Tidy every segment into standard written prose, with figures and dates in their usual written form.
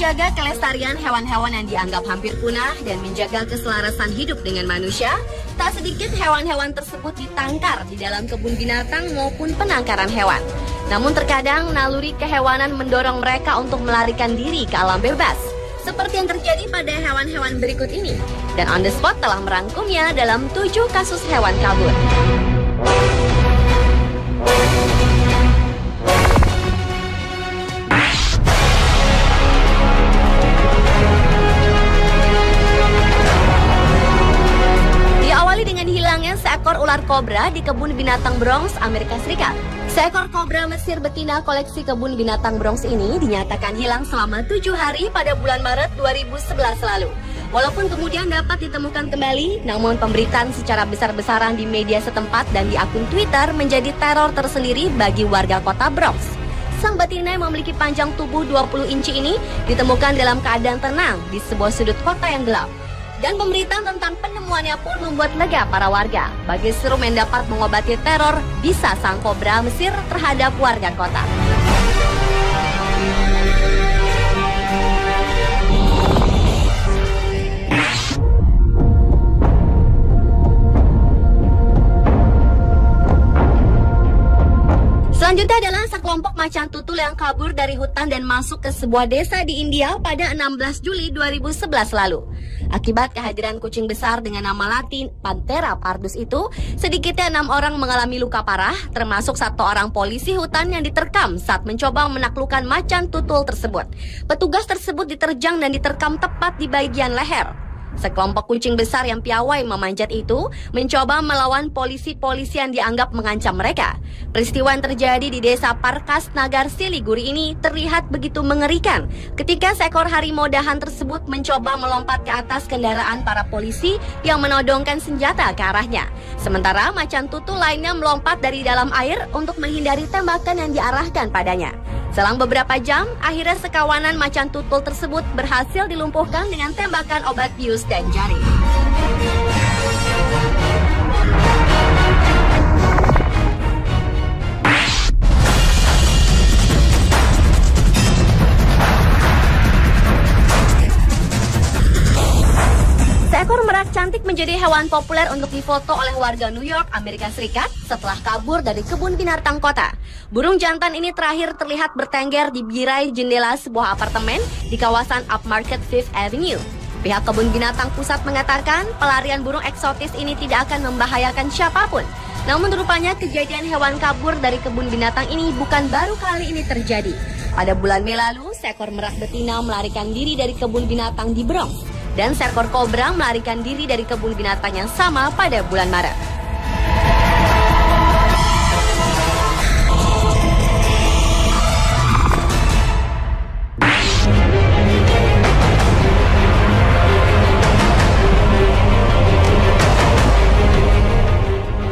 menjaga kelestarian hewan-hewan yang dianggap hampir punah dan menjaga keselarasan hidup dengan manusia, tak sedikit hewan-hewan tersebut ditangkar di dalam kebun binatang maupun penangkaran hewan. Namun terkadang naluri kehewanan mendorong mereka untuk melarikan diri ke alam bebas, seperti yang terjadi pada hewan-hewan berikut ini. Dan On The Spot telah merangkumnya dalam 7 kasus hewan kabur. Diawali dengan hilangnya seekor ular kobra di kebun binatang Bronx, Amerika Serikat. Seekor kobra Mesir betina koleksi kebun binatang Bronx ini dinyatakan hilang selama 7 hari pada bulan Maret 2011 lalu. Walaupun kemudian dapat ditemukan kembali, namun pemberitaan secara besar-besaran di media setempat dan di akun Twitter menjadi teror tersendiri bagi warga kota Bronx. Sang betina yang memiliki panjang tubuh 20 inci ini ditemukan dalam keadaan tenang di sebuah sudut kota yang gelap. Dan pemberitaan tentang penemuannya pun membuat lega para warga. Bagi serum yang dapat mengobati teror bisa sang kobra Mesir terhadap warga kota. Selanjutnya adalah sekelompok macan tutul yang kabur dari hutan dan masuk ke sebuah desa di India pada 16 Juli 2011 lalu. Akibat kehadiran kucing besar dengan nama latin Panthera pardus itu, sedikitnya 6 orang mengalami luka parah, termasuk 1 orang polisi hutan yang diterkam saat mencoba menaklukkan macan tutul tersebut. Petugas tersebut diterjang dan diterkam tepat di bagian leher. Sekelompok kucing besar yang piawai memanjat itu mencoba melawan polisi-polisi yang dianggap mengancam mereka. Peristiwa yang terjadi di desa Parkas Nagar Siliguri ini terlihat begitu mengerikan ketika seekor harimau dahan tersebut mencoba melompat ke atas kendaraan para polisi yang menodongkan senjata ke arahnya. Sementara macan tutul lainnya melompat dari dalam air untuk menghindari tembakan yang diarahkan padanya. Selang beberapa jam, akhirnya sekawanan macan tutul tersebut berhasil dilumpuhkan dengan tembakan obat bius dan jaring. Seekor merak cantik menjadi hewan populer untuk difoto oleh warga New York, Amerika Serikat setelah kabur dari kebun binatang kota. Burung jantan ini terakhir terlihat bertengger di birai jendela sebuah apartemen di kawasan Upmarket Fifth Avenue. Pihak kebun binatang pusat mengatakan pelarian burung eksotis ini tidak akan membahayakan siapapun. Namun rupanya kejadian hewan kabur dari kebun binatang ini bukan baru kali ini terjadi. Pada bulan Mei lalu, seekor merak betina melarikan diri dari kebun binatang di Bronx. Dan seekor kobra melarikan diri dari kebun binatang yang sama pada bulan Maret.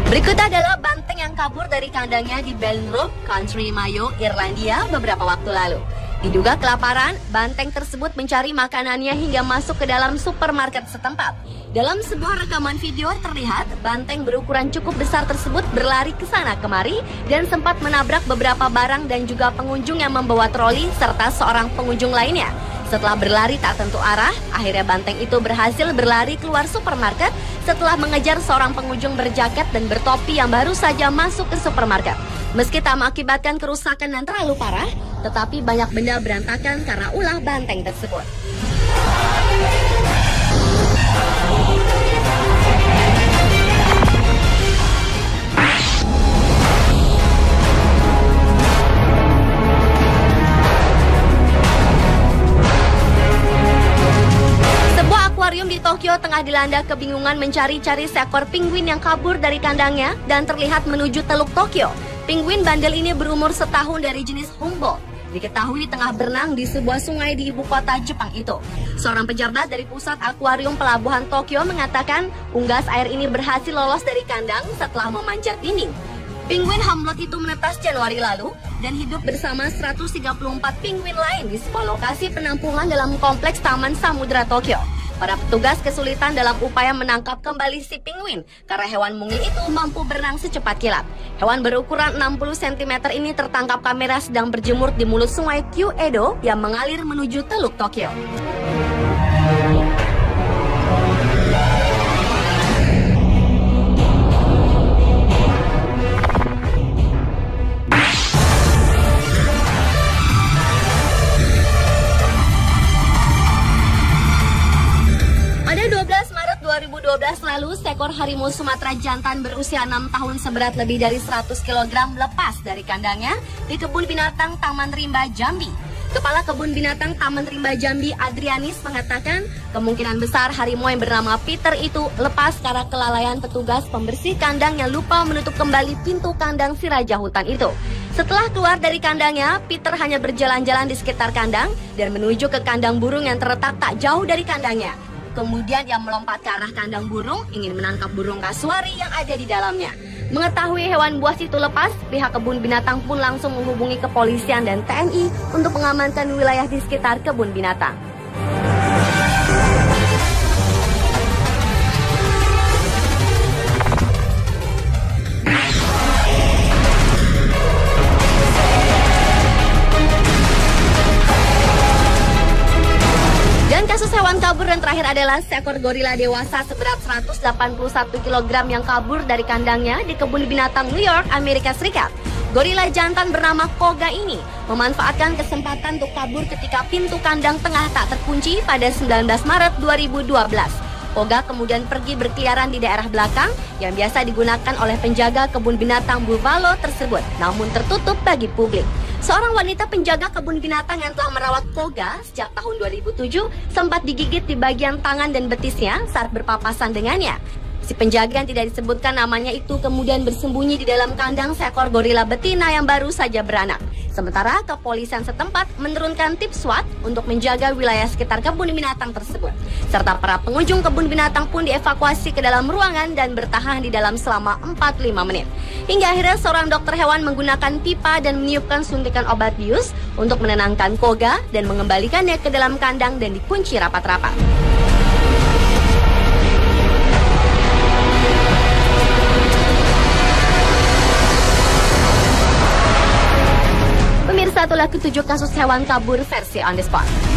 Berikutnya adalah banteng yang kabur dari kandangnya di Belnrop, Country Mayo, Irlandia beberapa waktu lalu. Diduga kelaparan, banteng tersebut mencari makanannya hingga masuk ke dalam supermarket setempat. Dalam sebuah rekaman video terlihat banteng berukuran cukup besar tersebut berlari ke sana kemari dan sempat menabrak beberapa barang dan juga pengunjung yang membawa troli serta seorang pengunjung lainnya. Setelah berlari tak tentu arah, akhirnya banteng itu berhasil berlari keluar supermarket setelah mengejar seorang pengunjung berjaket dan bertopi yang baru saja masuk ke supermarket. Meski tak mengakibatkan kerusakan yang terlalu parah, tetapi banyak benda berantakan karena ulah banteng tersebut. Akuarium di Tokyo tengah dilanda kebingungan mencari-cari seekor penguin yang kabur dari kandangnya dan terlihat menuju Teluk Tokyo. Penguin bandel ini berumur setahun dari jenis Humboldt. Diketahui tengah berenang di sebuah sungai di ibu kota Jepang itu. Seorang pejabat dari pusat akuarium pelabuhan Tokyo mengatakan unggas air ini berhasil lolos dari kandang setelah memanjat dinding. Penguin Humboldt itu menetas Januari lalu dan hidup bersama 134 penguin lain di sebuah lokasi penampungan dalam kompleks Taman Samudra Tokyo. Para petugas kesulitan dalam upaya menangkap kembali si penguin karena hewan mungil itu mampu berenang secepat kilat. Hewan berukuran 60 cm ini tertangkap kamera sedang berjemur di mulut sungai Kyu-Edo yang mengalir menuju Teluk Tokyo. Pada 12 Maret 2012 lalu, seekor harimau Sumatera jantan berusia 6 tahun seberat lebih dari 100 kg lepas dari kandangnya di kebun binatang Taman Rimba Jambi. Kepala Kebun Binatang Taman Rimba Jambi, Adrianis, mengatakan kemungkinan besar harimau yang bernama Peter itu lepas karena kelalaian petugas pembersih kandang yang lupa menutup kembali pintu kandang si raja hutan itu. Setelah keluar dari kandangnya, Peter hanya berjalan-jalan di sekitar kandang dan menuju ke kandang burung yang terletak tak jauh dari kandangnya. Kemudian ia melompat ke arah kandang burung, ingin menangkap burung kasuari yang ada di dalamnya. Mengetahui hewan buas itu lepas, pihak kebun binatang pun langsung menghubungi kepolisian dan TNI untuk mengamankan wilayah di sekitar kebun binatang. Dan kasus hewan kabur dan terakhir adalah seekor gorila dewasa seberat 181 kg yang kabur dari kandangnya di kebun binatang New York, Amerika Serikat. Gorila jantan bernama Koga ini memanfaatkan kesempatan untuk kabur ketika pintu kandang tengah tak terkunci pada 19 Maret 2012. Koga kemudian pergi berkeliaran di daerah belakang yang biasa digunakan oleh penjaga kebun binatang Buffalo tersebut, namun tertutup bagi publik. Seorang wanita penjaga kebun binatang yang telah merawat Koga sejak tahun 2007 sempat digigit di bagian tangan dan betisnya saat berpapasan dengannya. Si penjaga yang tidak disebutkan namanya itu kemudian bersembunyi di dalam kandang seekor gorila betina yang baru saja beranak. Sementara kepolisian setempat menurunkan tim SWAT untuk menjaga wilayah sekitar kebun binatang tersebut. Serta para pengunjung kebun binatang pun dievakuasi ke dalam ruangan dan bertahan di dalam selama 45 menit. Hingga akhirnya seorang dokter hewan menggunakan pipa dan meniupkan suntikan obat bius untuk menenangkan Koga dan mengembalikannya ke dalam kandang dan dikunci rapat-rapat. Pemirsa, itulah ketujuh kasus hewan kabur versi On The Spot.